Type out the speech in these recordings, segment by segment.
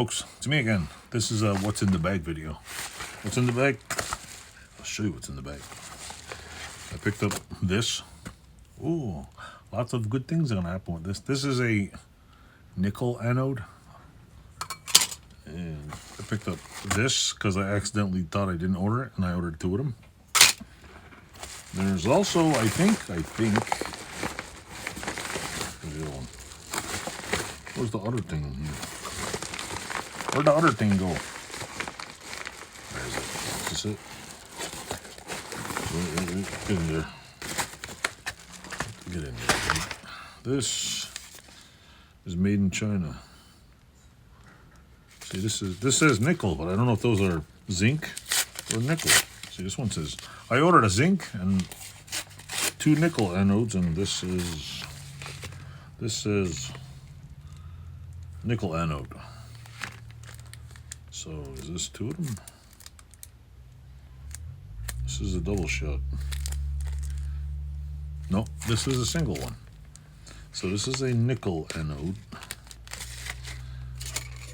folks, it's me again. This is a what's in the bag video. What's in the bag? I'll show you what's in the bag. I picked up this. Ooh, lots of good things are gonna happen with this. This is a nickel anode. And I picked up this because I accidentally thought I didn't order it, and I ordered two of them. There's also, I think, where's the other one? Where's the other thing here? Where'd the other thing go? Where is it? Is this it? Get in there. Get in there. This is made in China. See, this says nickel, but I don't know if those are zinc or nickel. See, this one says, I ordered a zinc and two nickel anodes, and this says nickel anode. So is this two of them? This is a double shot. No, this is a single one. So this is a nickel anode.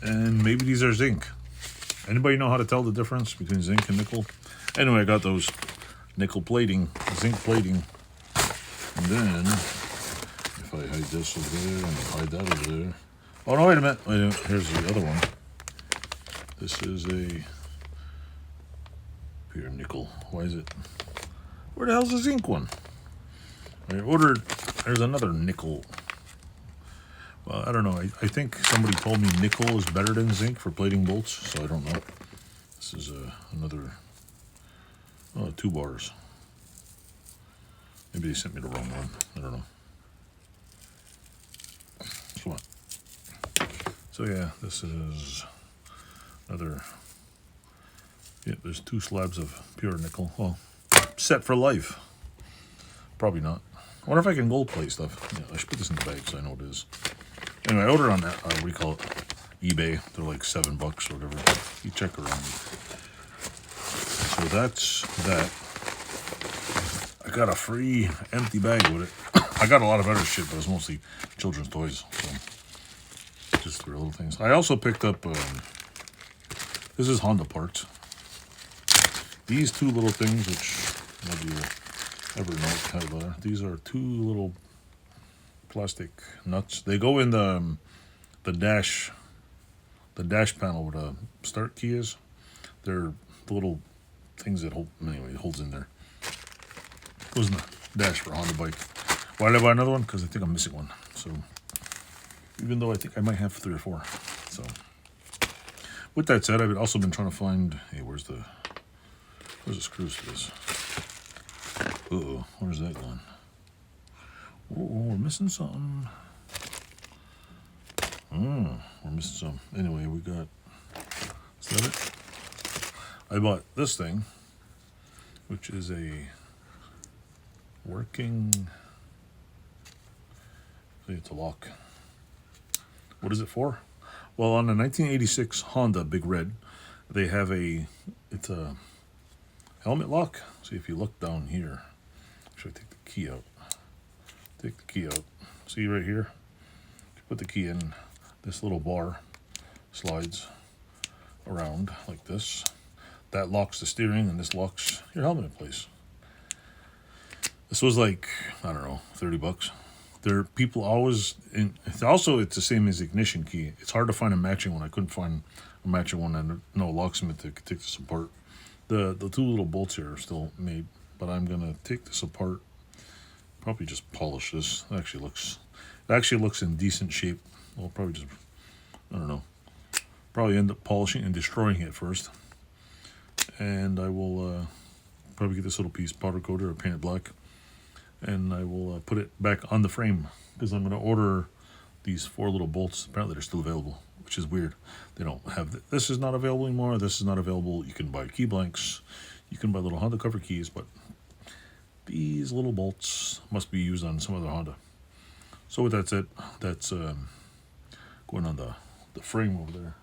And maybe these are zinc. Anybody know how to tell the difference between zinc and nickel? Anyway, I got those nickel plating, zinc plating. And then, if I hide this over there and hide that over there. Oh no, wait a minute. Here's the other one. This is a pure nickel. Why is it? Where the hell's the zinc one? I ordered, there's another nickel. Well, I don't know. I think somebody told me nickel is better than zinc for plating bolts, so I don't know. This is another, 2 bars. Maybe they sent me the wrong one. I don't know. Come on. So yeah, this is another, there's 2 slabs of pure nickel. Well, set for life. Probably not. I wonder if I can gold plate stuff. Yeah, I should put this in the bag so I know what it is. Anyway, I ordered on that, what do you call it? eBay. They're like $7 or whatever. You check around. So that's that. I got a free empty bag with it. I got a lot of other shit, but it's mostly children's toys. So just 3 little things. I also picked up, this is Honda parts. These 2 little things, which maybe you'll ever know what kind of are. These are 2 little plastic nuts. They go in the dash panel where the start key is. They're the little things that hold, anyway, it holds in there. Goes in the dash for a Honda bike. Why did I buy another one? Because I think I'm missing one. So even though I think I might have 3 or 4. So with that said, I've also been trying to find, hey, where's the screws to this? Uh-oh, where's that going? Oh, we're missing something. We're missing some. Anyway, we got, is that it? I bought this thing, which is a working, it's a lock. What is it for? Well, on the 1986 Honda Big Red, they have it's a helmet lock. See, if you look down here, should I take the key out? Take the key out. See right here? You put the key in, this little bar slides around like this. That locks the steering, and this locks your helmet in place. This was like, I don't know, $30. There are people always, it's the same as the ignition key. It's hard to find a matching one. I couldn't find a matching one, and no locksmith that could take this apart. The 2 little bolts here are still made, but I'm gonna take this apart. Probably just polish this. It actually looks in decent shape. I'll probably just, I don't know, probably end up polishing and destroying it first. And I will probably get this little piece powder coated or paint it black, and I will put it back on the frame, because I'm going to order these 4 little bolts. Apparently they're still available, which is weird. They don't have, this is not available anymore, this is not available. You can buy key blanks, you can buy little Honda cover keys, but these little bolts must be used on some other Honda. So with that said, that's going on the frame over there.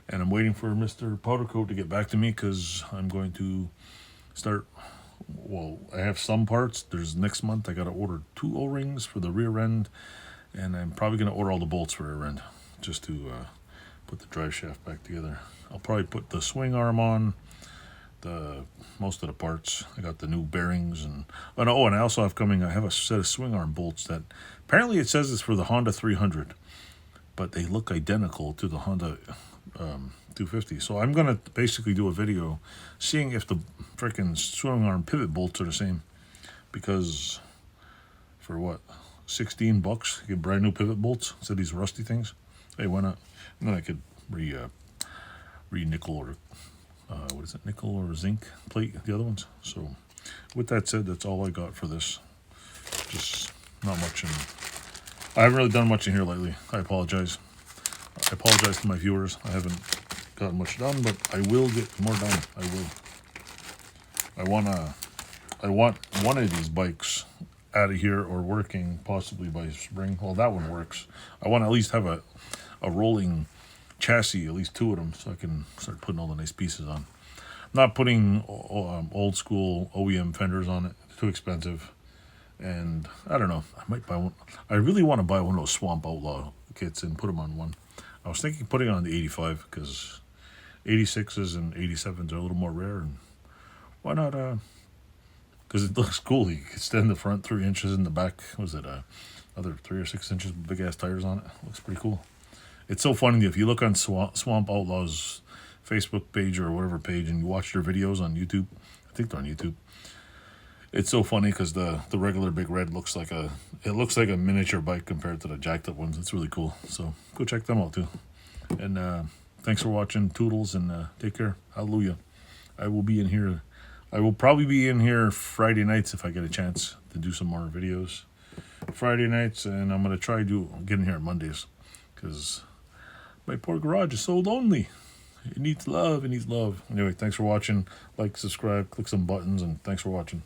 And I'm waiting for Mr. Powder Coat to get back to me, because I'm going to start, well, I have some parts. There's next month I got to order 2 O-rings for the rear end, and I'm probably going to order all the bolts for rear end, just to put the drive shaft back together. I'll probably put the swing arm on, most of the parts. I got the new bearings and and I also have coming. I have a set of swing arm bolts that apparently it says it's for the Honda 300, but they look identical to the Honda 250. So I'm gonna basically do a video seeing if the freaking swing arm pivot bolts are the same, because for what, $16 you get brand new pivot bolts instead of these rusty things. Hey, why not? And then I could re nickel or what is it, nickel or zinc plate the other ones. So with that said, that's all I got for this. Just not much in. I haven't really done much in here lately. I apologize. I apologize to my viewers. I haven't gotten much done, but I will get more done. I will. I want one of these bikes out of here or working possibly by spring. Well, that one works. I want to at least have a rolling chassis, at least 2 of them, so I can start putting all the nice pieces on. I'm not putting old school OEM fenders on it. It's too expensive. And I don't know. I might buy one. I really want to buy one of those Swamp Outlaw kits and put them on one. I was thinking putting it on the 85 because 86s and 87s are a little more rare. And why not? Because it looks cool. You can extend the front 3 inches in the back. Was it other 3 or 6 inches, big ass tires on it? Looks pretty cool. It's so funny if you look on Swamp Outlaw's Facebook page or whatever page and you watch their videos on YouTube. I think they're on YouTube. It's so funny because the regular Big Red looks like a miniature bike compared to the jacked up ones. It's really cool. So go check them out too. And thanks for watching, Toodles, and take care. Hallelujah. I will be in here. I will probably be in here Friday nights if I get a chance to do some more videos. Friday nights, and I'm gonna try to get in here on Mondays because my poor garage is so lonely. It needs love. It needs love. Anyway, thanks for watching. Like, subscribe, click some buttons, and thanks for watching.